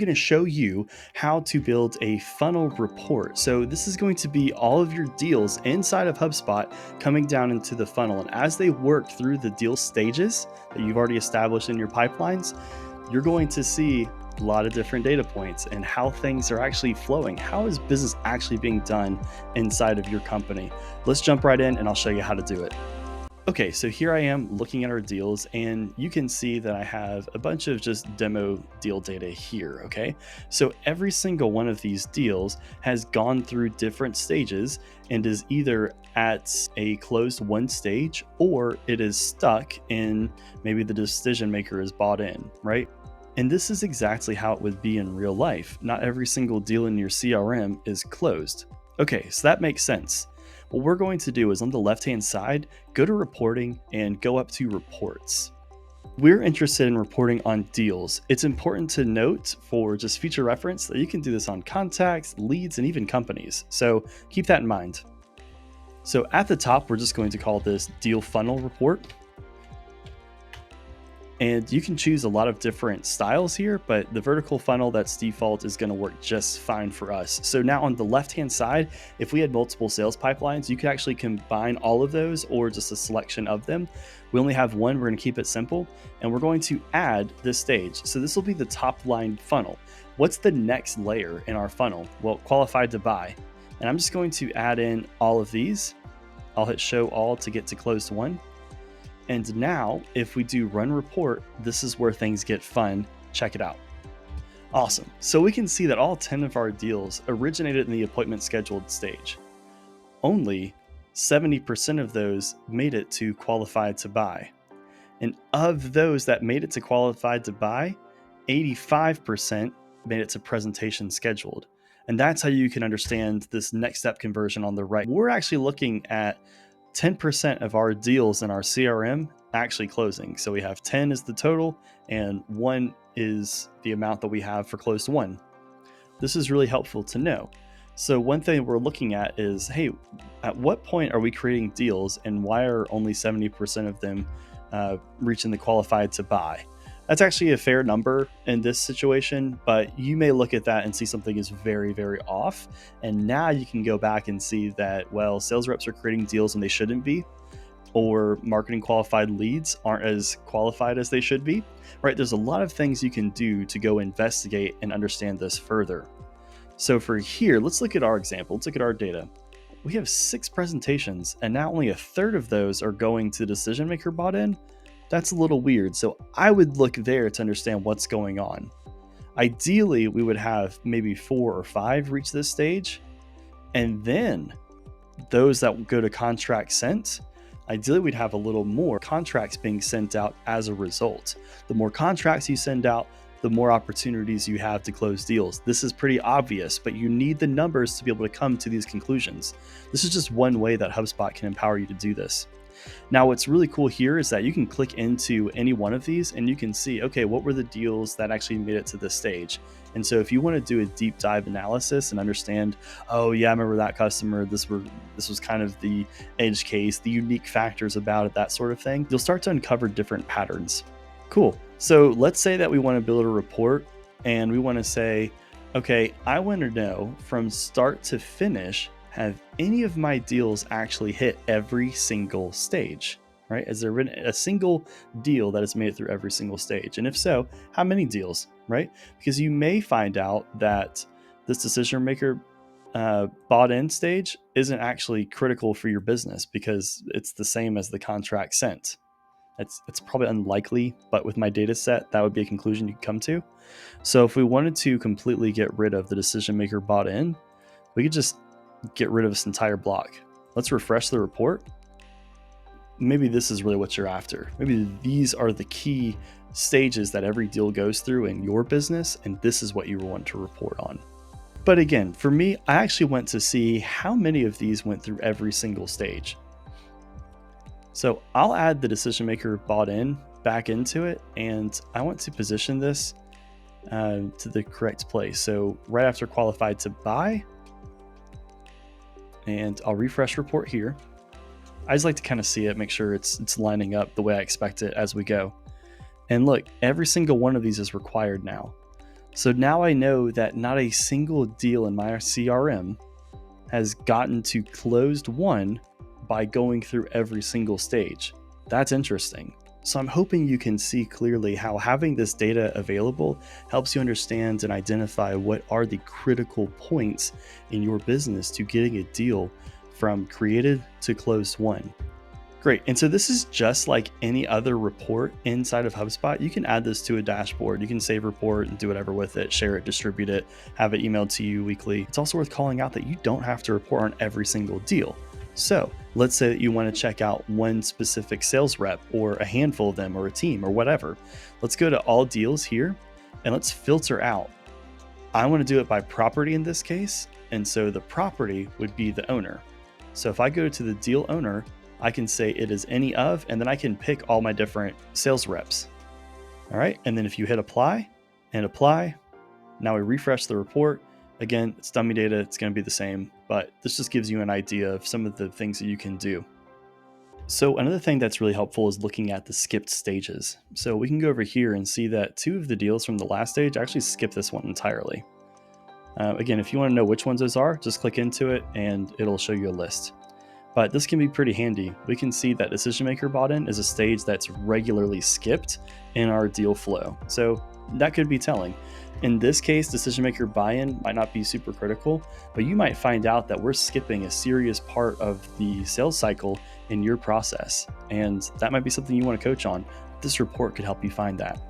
going to show you how to build a funnel report. So this is going to be all of your deals inside of HubSpot coming down into the funnel. And as they work through the deal stages that you've already established in your pipelines, you're going to see a lot of different data points and how things are actually flowing. How is business actually being done inside of your company? Let's jump right in and I'll show you how to do it. Okay, so here I am looking at our deals, and you can see that I have a bunch of just demo deal data here, okay? So every single one of these deals has gone through different stages and is either at a closed won stage or it is stuck in maybe the decision maker is bought in, right? And this is exactly how it would be in real life. Not every single deal in your CRM is closed. Okay, so that makes sense. What we're going to do is on the left-hand side, go to reporting and go up to reports. We're interested in reporting on deals. It's important to note for just future reference that you can do this on contacts, leads, and even companies. So keep that in mind. So at the top, we're just going to call this deal funnel report. And you can choose a lot of different styles here, but the vertical funnel that's default is going to work just fine for us. So now on the left-hand side, if we had multiple sales pipelines, you could actually combine all of those or just a selection of them. We only have one, we're going to keep it simple, and we're going to add this stage. So this will be the top line funnel. What's the next layer in our funnel? Well, qualified to buy. And I'm just going to add in all of these. I'll hit show all to get to closed won. And now, if we do run report, this is where things get fun. Check it out. Awesome. So we can see that all 10 of our deals originated in the appointment scheduled stage. Only 70% of those made it to qualified to buy. And of those that made it to qualified to buy, 85% made it to presentation scheduled. And that's how you can understand this next step conversion on the right. We're actually looking at 10% of our deals in our CRM actually closing. So we have 10 is the total and 1 is the amount that we have for closed won. This is really helpful to know. So one thing we're looking at is, hey, at what point are we creating deals and why are only 70% of them reaching the qualified to buy? That's actually a fair number in this situation, but you may look at that and see something is very, very off. And now you can go back and see that, well, sales reps are creating deals when they shouldn't be, or marketing qualified leads aren't as qualified as they should be, right? There's a lot of things you can do to go investigate and understand this further. So for here, let's look at our example. Let's look at our data. We have 6 presentations, and now only a third of those are going to decision maker bought in. That's a little weird. So I would look there to understand what's going on. Ideally, we would have maybe 4 or 5 reach this stage. And then those that go to contract sent, ideally we'd have a little more contracts being sent out as a result. The more contracts you send out, the more opportunities you have to close deals. This is pretty obvious, but you need the numbers to be able to come to these conclusions. This is just one way that HubSpot can empower you to do this. Now, what's really cool here is that you can click into any one of these and you can see, okay, what were the deals that actually made it to this stage? And so if you want to do a deep dive analysis and understand, oh yeah, I remember that customer, this was kind of the edge case, the unique factors about it, that sort of thing, you'll start to uncover different patterns. Cool. So let's say that we want to build a report and we want to say, okay, I want to know from start to finish, have any of my deals actually hit every single stage, right? Has there been a single deal that has made it through every single stage? And if so, how many deals, right? Because you may find out that this decision maker bought in stage isn't actually critical for your business because it's the same as the contract sent. It's probably unlikely, but with my data set, that would be a conclusion you could come to. So if we wanted to completely get rid of the decision maker bought in, we could just get rid of this entire block. Let's refresh the report. Maybe this is really what you're after. Maybe these are the key stages that every deal goes through in your business, and this is what you want to report on. But again, for me, I actually went to see how many of these went through every single stage. So I'll add the decision maker bought in back into it, and I want to position this to the correct place. So right after qualified to buy, and I'll refresh report here. I just like to kind of see it, make sure it's lining up the way I expect it as we go. And look, every single one of these is required now. So now I know that not a single deal in my CRM has gotten to closed won by going through every single stage. That's interesting. So I'm hoping you can see clearly how having this data available helps you understand and identify what are the critical points in your business to getting a deal from created to closed won. Great. And so this is just like any other report inside of HubSpot. You can add this to a dashboard. You can save report and do whatever with it, share it, distribute it, have it emailed to you weekly. It's also worth calling out that you don't have to report on every single deal. So let's say that you want to check out one specific sales rep or a handful of them or a team or whatever. Let's go to all deals here and let's filter out. I want to do it by property in this case. And so the property would be the owner. So if I go to the deal owner, I can say it is any of, and then I can pick all my different sales reps. All right. And then if you hit apply and apply, now we refresh the report. Again, it's dummy data. It's going to be the same, but this just gives you an idea of some of the things that you can do. So another thing that's really helpful is looking at the skipped stages. So we can go over here and see that 2 of the deals from the last stage actually skip this one entirely. Again, if you want to know which ones those are, just click into it and it'll show you a list. But this can be pretty handy. We can see that decision maker bought in is a stage that's regularly skipped in our deal flow. So that could be telling. In this case, decision maker buy-in might not be super critical, but you might find out that we're skipping a serious part of the sales cycle in your process. And that might be something you want to coach on. This report could help you find that.